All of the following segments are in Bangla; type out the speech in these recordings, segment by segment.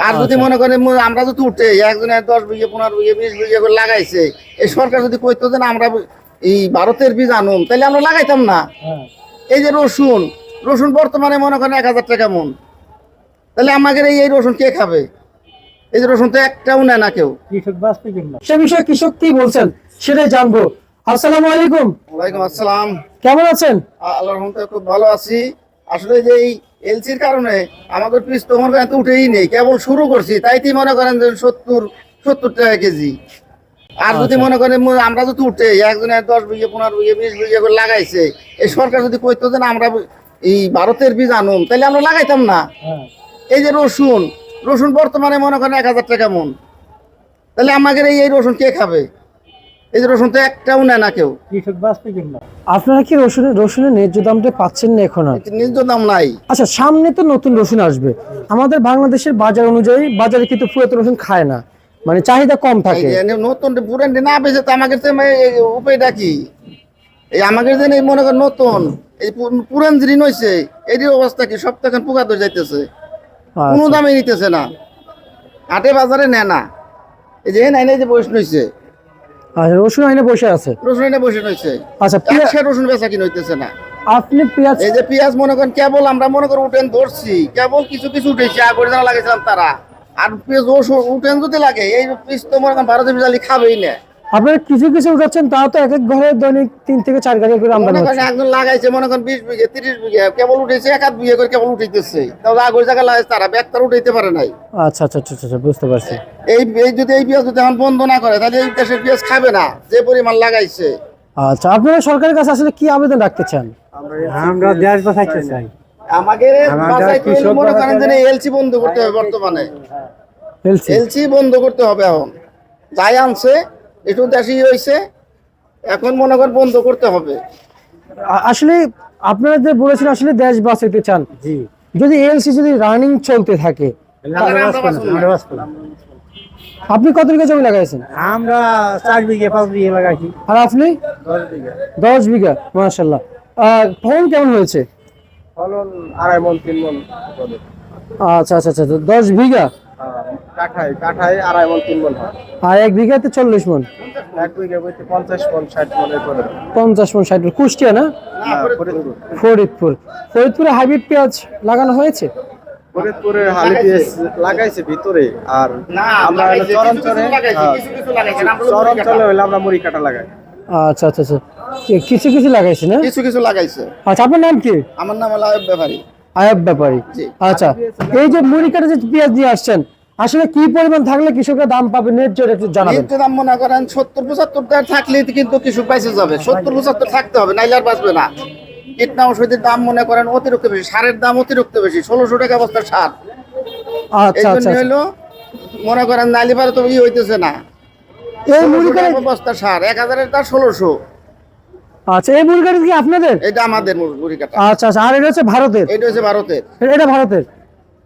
আর যদি মনে করেন আমরা যদি উঠে একজনের 10 বিঘে 15 বিঘে 20 বিঘে করে লাগাইছে, এই সরকার যদি কইতো যে না আমরা এই ভারতের বীজ আনুম, তাহলে আমরা লাগাইতাম না। এই যে রসুন, রসুন বর্তমানে মনে করেন 1000 টাকা মন, তাহলে আমাদের এই রসুন কে খাবে? এই যে রসুন তো একটাও নেয় না কেউ। সে বিষয়ে কৃষক কি বলছেন সেটাই জানবো। আসসালামু আলাইকুম। ওয়ালাইকুম আসসালাম। কেমন আছেন? আল্লাহর রহমতে খুব ভালো আছি। আসলে যে এই এলসির কারণে আমাদের পিস তো মনে করেন উঠেই নেই, কেবল শুরু করছি, তাইতেই মনে করেন যে 70 টাকা কেজি। আর যদি মনে করেন আমরা যদি উঠে একজনের 10 বিঘে 15 বিঘে 20 বিঘে করে লাগাইছে, এই সরকার যদি কইতো যে না আমরা এই ভারতের বীজ আনুম, তাহলে আমরা লাগাইতাম না। এই যে রসুন, রসুন বর্তমানে মনে করেন 1000 টাকা মন, তাহলে আমাদের এই রসুন কে খাবে? এই যে রসুন তো একটাও নেয় না কেউ। আপনারা কি রসুনের ন্যায্য দামটা পাচ্ছেন না এখন? আর ন্যায্য দাম নাই। আচ্ছা, সামনে তো নতুন রসুন আসবে। আমাদের বাংলাদেশের বাজার অনুযায়ী বাজারে কিন্তু পুরাতন রসুন খায় না, মানে চাহিদা কম থাকে। নতুন পুরান না বেঁচে তো আমাদের উপায়টা কি? এই আমাদের যে মনে করেন নতুন এই পুরান জিনিস হয়েছে, এর অবস্থা কি? সব তখন পোকা ধরে যাইতেছে, কোনো দামে নিতেছে না, হাটে বাজারে নেয় না। এই যে নাই যে বসে নইছে, আচ্ছা, রসুন আইনে বসে আছে, রসুন এনে বসে নইছে। আচ্ছা, রসুন বেচা কিনে হইতেছে না। আপনি পেঁয়াজ, এই যে পেঁয়াজ মনে করেন কেবল আমরা মনে করেন উঠেন ধরছি, কেবল কিছু কিছু উঠেছি, আগরে যারা লাগাইছিলাম তারা। আর পেঁয়াজ উঠেন যদি লাগে, এই পিস তো মনে করেন ভারতের বিজালি খাবেই না। আপনারা কিছু কিছু উঠাচ্ছেন, তাও তো এক এক ঘরে দৈনিক 3 থেকে 4 গাড়ি করে আমদানি হচ্ছে। একজন লাগাইছে মনে করেন 20 বিঘে 30 বিঘে, কেবল উঠেছে 1 বিঘে করে কেবল উঠাইতেছে, তাহলে আগর জায়গা লাগাইছে তারা ব্যাগটার উঠাইতে পারে নাই। আচ্ছা আচ্ছা আচ্ছা আচ্ছা, বুঝতে পারছি। এই যদি এই পেঁয়াজ যদি এখন বন্ধ না করে, তাহলে এই দেশের পেঁয়াজ খাবে না, যে পরিমাণ লাগাইছে। আচ্ছা, আপনারা সরকারের কাছে আসলে কি আবেদন রাখতে চান? আমরা দেশ বাঁচাইতে চাই। আমাদের মনে করেন যে এলসি বন্ধ করতে হবে, বর্তমানে এলসি বন্ধ করতে হবে। এখন যাই আনছে একটু দেশি হয়েছে, এখন মনে করেন বন্ধ করতে হবে। আসলে আপনারা যে বলেছেন আসলে দেশ বাঁচাইতে চান, জি, যদি এলসি যদি রানিং চলতে থাকে, আপনি কত বিঘা জমি লাগাইছেন? আমরা 4 বিঘে 5 বিঘে লাগাইছি। আর আপনি? 10 বিঘা। মাশাআল্লাহ। ফলন কেমন হয়েছে? ফলন 2.5 মণ 3 মণ। আচ্ছা আচ্ছা আচ্ছা, 10 বিঘা কাঠায় 2.5 মণ 3 মণ হয়। আর 1 বিঘাতে 40 মণ। 1 বিঘা বইতে 50 মণ 60 মণের করে। 50 মণ 60 মণ। কুষ্টিয়া না? ফরিদপুরে হাইব্রিড পেঁয়াজ লাগানো হয়েছে? ফরিদপুরে হালি পেঁয়াজ লাগাইছে ভিতরে, আর আমরা চরঞ্চলে হইলে আমরা মুড়ি কাটা লাগাই। আচ্ছা আচ্ছা আচ্ছা, কিছু কিছু লাগাইছে না? কিছু কিছু লাগাইছে। আচ্ছা, আপনার নাম কি? আমার নাম হলো আয়ুব ব্যাপারী। আয়ুব ব্যাপারী। আচ্ছা, এই যে মুড়ি কাটা যে পেঁয়াজ দিয়ে আসছেন, আসলে কি পরিমাণ থাকলে কৃষকরা দাম পাবে ন্যায্য একটু জানাবেন। ন্যায্য দাম মনে করেন 70-75 টাকা থাকলে কিন্তু কৃষক বাইসে যাবে। 70-75 থাকতে হবে, নাইলে আর বাঁচবে না। কীটনাশকের দাম মনে করেন অতিরিক্ত বেশি, সারের দাম অতিরিক্ত বেশি, 1600 টাকা বস্তার সার। আচ্ছা আচ্ছা, হলো মনে করেন নাইলে পারে তো হইতেছে না। এই মুড়ি কাটা বস্তার সার 1000-এর তার 1600। আচ্ছা, এই মুড়ি কাটা কি আপনাদের? এটা আমাদের মুড়ি কাটা। আচ্ছা আচ্ছা, আর এটা হচ্ছে ভারতের? এটা হচ্ছে ভারতের। এটা ভারতের।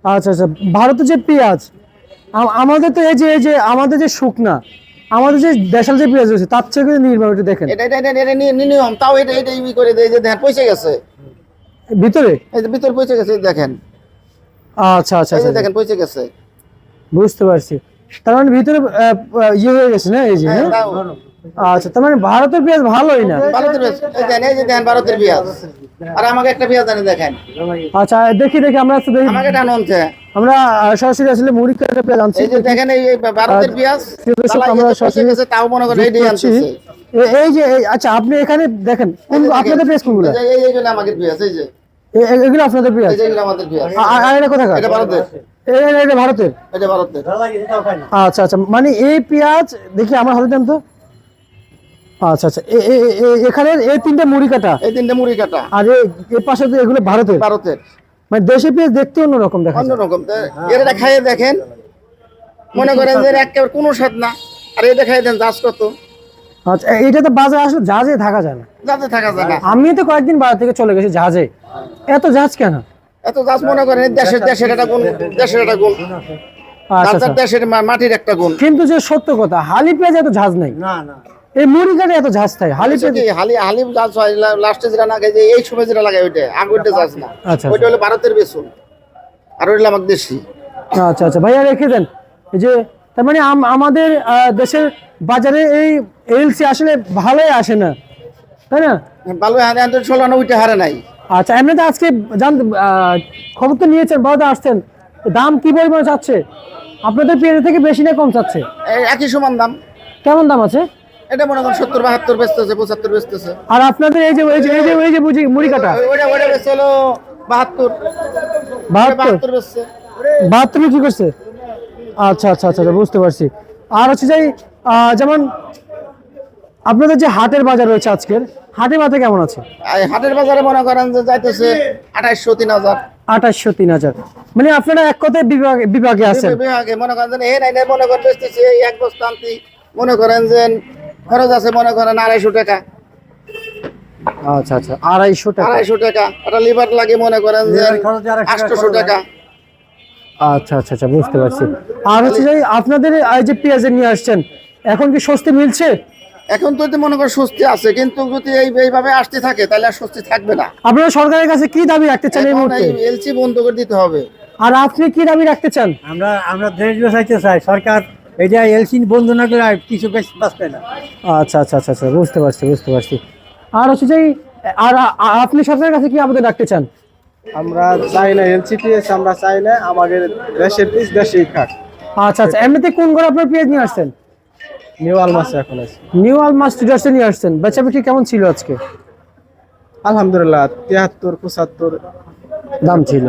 আচ্ছা আচ্ছা, ভারতের যে পেঁয়াজ, আমাদের তো এই যে আমাদের যে শুকনা, আমাদের যে দেশাল যে পেঁয়াজ রয়েছে তার থেকে নির্ভর, এটা দেখেন। এটা নিয়ম, তাও এটা করে দেয় যে দেখেন পয়সা গেছে ভিতরে, এই যে ভিতর পয়সা গেছে দেখেন। আচ্ছা আচ্ছা এই যে আচ্ছা, দেখেন পয়সা গেছে। বুঝতে পারছি। তার মানে ভিতরে ইয়ে হয়ে গেছে না, এই যে। আচ্ছা, তার মানে ভারতের পেঁয়াজ ভালোই না? ভারতের পেঁয়াজ এই যে দেখেন, ভারতের পেঁয়াজ। আর আমাকে একটা পেঁয়াজ আনি দেখেন। আচ্ছা, দেখি আমরা একটু দেখি। আমাকে এটা আনছে, আমরা সরাসরি আসলে মুড়ি কাটা পেঁয়াজ আনছি। এই যে দেখেন এই ভারতের পেঁয়াজ। আমরা সরাসরি গেছে, তাও মনে করেন এইটাই আনছে। এই যে আচ্ছা, আপনি এখানে দেখেন কোন আপনাদের পেঁয়াজ কোনগুলো? এইগুলো আমাদের পেঁয়াজ, এই যে এগুলো আপনাদের পেঁয়াজ। এইগুলো আমাদের পেঁয়াজ। আর এটা কোথাকার? এটা ভারতের। এটা ভারতের। এটা ভারতের। আচ্া আচ্ছা, মানে এই পেঁয়াজ দেখি আমার হাতে দেন তো। আচ্ছা আচ্ছা, এখানে এই 3টে মুড়ি কাটা, এই 3টে মুড়ি কাটা। আর এই পাশে এগুলো ভারতের। ভারতের মানে দেশি পেঁয়াজ দেখতে অন্যরকম দেখা, অন্যরকম। এটা খাইয়ে দেখেন, মনে করেন যে একেবারে কোনো স্বাদ না। আর এটা খাইয়ে দেন জাজ কত। আচ্ছা, এটা তো বাজারে আসলে জাহাজে থাকা যায় না। জাহাজে থাকা যায় না। আমি তো কয়েকদিন বাইরে থেকে চলে গেছি জাহাজে। এত জাহাজ কেন? এত জাহাজ মনে করেন দেশের একটা গুণ, দেশের একটা গুণ। আচ্ছা, দেশের মাটির একটা গুণ। কিন্তু যে সত্য কথা, হালি পেঁয়াজ এত জাহাজ নাই। না না, এই মুড়ি কাটে এত জাহাজ থাকে। হালি পেঁয়াজ হালি জাহাজ হয় লাস্টে যেটা না খাই, এই সময় যেটা লাগায় ওইটা আগরটা জাহাজ না। ওইটা হলো ভারতের বেসন, আর ওইটা আমাদের দেশি। আচ্ছা আচ্ছা ভাইয়া রেখে দেন। এই যে তার মানে আমাদের দেশের বাজারে এই এলসি আসলে ভালোই আসে না, তাই না? ভালো ষোলো আনা উঠে হারে নাই। আচ্ছা এমনিতে আজকে খবর তো নিয়েছেন, বাজারে আসছেন, দাম কি পরিমাণে চাচ্ছে? আপনাদের পেঁয়াজের থেকে বেশি না কম চাচ্ছে? একই সমান দাম। কেমন দাম আছে? এটা মনে করেন 70-72 বেচতেছে, 75 বেচতেছে। আর আপনাদের এই যে বুঝি মুড়ি কাটা ওইটা বেচছে হলো 72 বেচছে। 72 কি করছে? আচ্ছা আচ্ছা আচ্ছা বুঝতে পারছি। আর হচ্ছে যে যেমন আপনাদের যে হাটের বাজার রয়েছে, আজকের হাটের বাজার কেমন আছে? এই হাটের বাজারে মনে করেন যে যাইতেছে 2800-3000। 2800-3000, মানে আপনারা এক কথায় বিভাগে আছেন। বিভাগে মনে করেন যে নাই মনে করেন বেচতেছে এই এক বস্তা আনতি মনে করেন যে খরচ আছে মনে করেন 250 টাকা। আচ্ছা আচ্ছা 250 টাকা। 250 টাকা একটা লিভার লাগে মনে করেন যে 800 টাকা। আচ্ছা আচ্ছা আচ্ছা বুঝতে পারছি। আর হচ্ছে যে আপনাদের এই যে পেঁয়াজ নিয়ে আসছেন, এখন কি স্বস্তি মিলছে? এখন তো মনে করেন স্বস্তি আছে, কিন্তু যদি এইভাবে আসতে থাকে তাহলে আর স্বস্তি থাকবে না। আপনারা সরকারের কাছে কি দাবি রাখতে চান এই মুহূর্তে? এলসি বন্ধ করে দিতে হবে। আর আপনি কি দাবি রাখতে চান? আমরা দেশ বাঁচাইতে চাই, সরকার এটা এলসি বন্ধ না করে আর কিছু বেশি বাঁচবে না। আচ্ছা আচ্ছা আচ্ছা আচ্ছা বুঝতে পারছি। আর হচ্ছে যে আপনি সরকারের কাছে কি আবেদন রাখতে চান? আমরা চাই না এলসিপিএস, আমরা চাই না আমাদের দেশের পিস দেশেই খাক। আচ্ছা আচ্ছা এমনিতে কোন করে আপনার পেঁয়াজ নিয়ে আসছেন? নিউ আলমাসে এখন আছে। নিউ আলমাস ট্রেডার্সে নিয়ে আসছেন। বেচা বিক্রি কেমন ছিল আজকে? আলহামদুলিল্লাহ 73-75 দাম ছিল।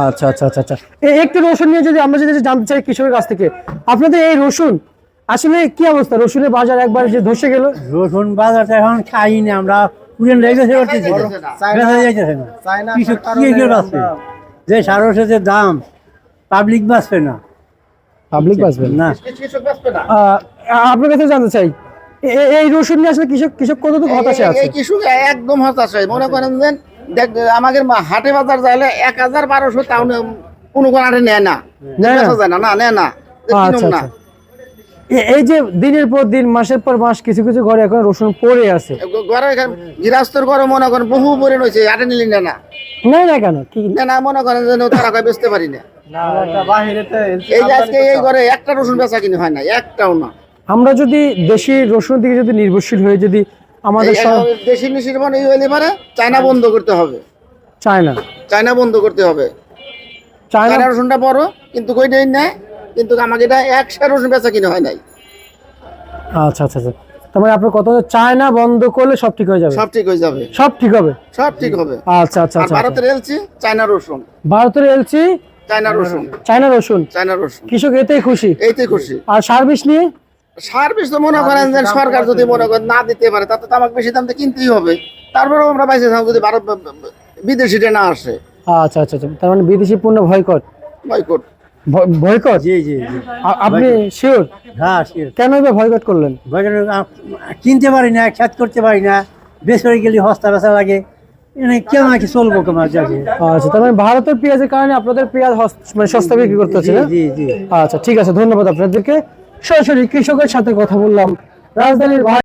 আচ্ছা আচ্ছা আচ্ছা আচ্ছা একটু রসুন নিয়ে যদি আমরা যদি জানতে চাই কৃষকের কাছ থেকে, আপনাদের এই রসুন আসলে কি অবস্থা? রসুনের বাজার একবার যে ধসে গেল। রসুন বাজারটা এখন খাই না আমরা, পুরেন রেখেছে করতেছি না, বেচা যাইতেছে না। চায়না কৃষক সরকার কি বাঁচবে? যে সার ওষুধের দাম, পাবলিক বাঁচবে না। পাবলিক বাঁচবেন না, কৃষক বাঁচবে না। আপনার কাছে জানতে চাই এই রসুন নিয়ে আসলে কৃষক কতটুকু হতাশে আছে? এই কৃষক একদম হতাশ হয়। মনে করেন যে দেখ আমাদের হাটে বাজার যাইলে 1000-1200 তাও কোনো আটে নেয় না, বেচা যায় না, নেয় না। আচ্ছা আচ্ছা এই যে দিনের পর দিন মাসের পর মাস কিছু কিছু ঘরে এখন রসুন পড়ে আছে। ঘরে গৃহস্থর ঘরে মনে করেন বহু পরে রয়েছে, আটে নিলি না না কেন কি না মনে করেন যে তারা কয় বেচতে পারি না। বাহিরেতে এই যে আজকে এই ঘরে একটা রসুন বেচা কিনে হয় না, একটাও না। আমরা যদি দেশি রসুনের দিকে যদি নির্ভরশীল হয়ে যদি আমাদের দেশি মিশির মানে এই হইলে পারে চায়না বন্ধ করতে হবে। চায়না বন্ধ করতে হবে। চায়না রসুনটা বড় কিন্তু কই দেই না, কিন্তু আমাকে এটা 100 রসুন বেচা কিনে হয় নাই। আচ্ছা আচ্ছা আচ্ছা তার মানে আপনার কথা হচ্ছে চায়না বন্ধ করলে সব ঠিক হয়ে যাবে? সব ঠিক হয়ে যাবে, সব ঠিক হবে, সব ঠিক হবে। আচ্ছা আচ্ছা আচ্ছা ভারতের এলসি চায়না রসুন, ভারতের এলসি চায়না রসুন, চায়না রসুন কৃষক এতেই খুশি, এইতে খুশি। আর সার্ভিস নিয়ে সার্ভিস তো মনে করেন যে সরকার যদি মনে করেন না দিতে পারে তাতে তো আমাকে বেশি দাম দিয়ে কিনতেই হবে। তারপরেও আমরা বাইসে থাকবো যদি ভারত বিদেশিটা না আসে। আচ্ছা আচ্ছা আচ্ছা তার মানে বিদেশি পণ্য বয়কট বয়কট। জি জি জি আপনি শিওর? হ্যাঁ, কেন এবার বয়কট করলেন? কিনতে পারি না, খ্যাত করতে পারি না, বেসরে গেলে হস্তা বেচা লাগে, কেমন কি চলবো কেমন? আচ্ছা তার মানে ভারতের পেঁয়াজের কারণে আপনাদের পেঁয়াজ মানে সস্তা বিক্রি করতে হচ্ছে না? জি জি। আচ্ছা ঠিক আছে, ধন্যবাদ আপনাদেরকে। সরাসরি কৃষকের সাথে কথা বললাম, রাজধানীর